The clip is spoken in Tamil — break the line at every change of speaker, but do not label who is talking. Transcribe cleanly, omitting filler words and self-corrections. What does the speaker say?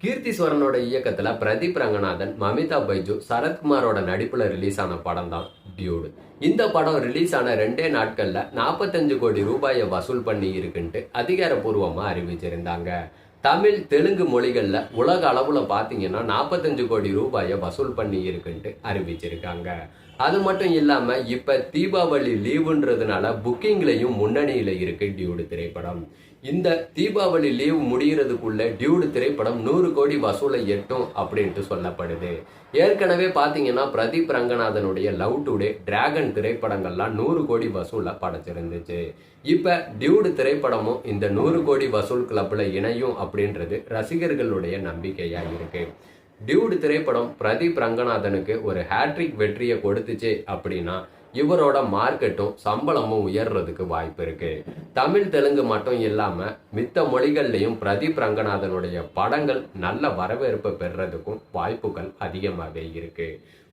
கீர்த்திஸ்வரனோட இயக்கத்துல பிரதீப் ரங்கநாதன், மமிதா பைஜு, சரத்குமாரோட நடிப்புல ரிலீஸ் ஆன படம் தான் டியூடு. இந்த படம் ரிலீஸ் ஆன 2 நாட்கள்ல 45 கோடி ரூபாயை வசூல் பண்ணி இருக்குன்ட்டு அதிகாரப்பூர்வமா அறிவிச்சிருந்தாங்க. தமிழ், தெலுங்கு மொழிகள்ல உலக அளவுல பாத்தீங்கன்னா 45 கோடி ரூபாயை வசூல் பண்ணி இருக்குன்ட்டு அறிவிச்சிருக்காங்க. அது மட்டும் இல்லாம இப்ப தீபாவளி லீவுன்றதுனால புக்கிங்லயும் முன்னணியில இருக்கு டியூடு திரைப்படம். இந்த தீபாவளி லீவ் முடியறதுக்குள்ள டியூடு திரைப்படம் 100 கோடி வசூலை எட்டும் அப்படின்ட்டு சொல்லப்படுது. ஏற்கனவே பாத்தீங்கன்னா பிரதீப் ரங்கநாதனுடைய லவ் டுடே, டிராகன் திரைப்படங்கள்லாம் 100 கோடி வசூலை படைச்சிருந்துச்சு. இப்ப டியூடு திரைப்படமும் இந்த 100 கோடி வசூல் கிளப்ல இணையும் அப்படின்றது ரசிகர்களுடைய நம்பிக்கையா இருக்கு. டியூடு திரைப்படம் பிரதீப் ரங்கநாதனுக்கு ஒரு ஹேட்ரிக் வெற்றியை கொடுத்துச்சு அப்படின்னா இவரோட மார்க்கெட்டும் சம்பளமும் உயர்றதுக்கு வாய்ப்பு இருக்கு. தமிழ், தெலுங்கு மட்டும் இல்லாம மித்த மொழிகள்லயும் பிரதீப் ரங்கநாதனுடைய படங்கள் நல்ல வரவேற்பு பெறறதுக்கும் வாய்ப்புகள் அதிகமாகவே இருக்கு.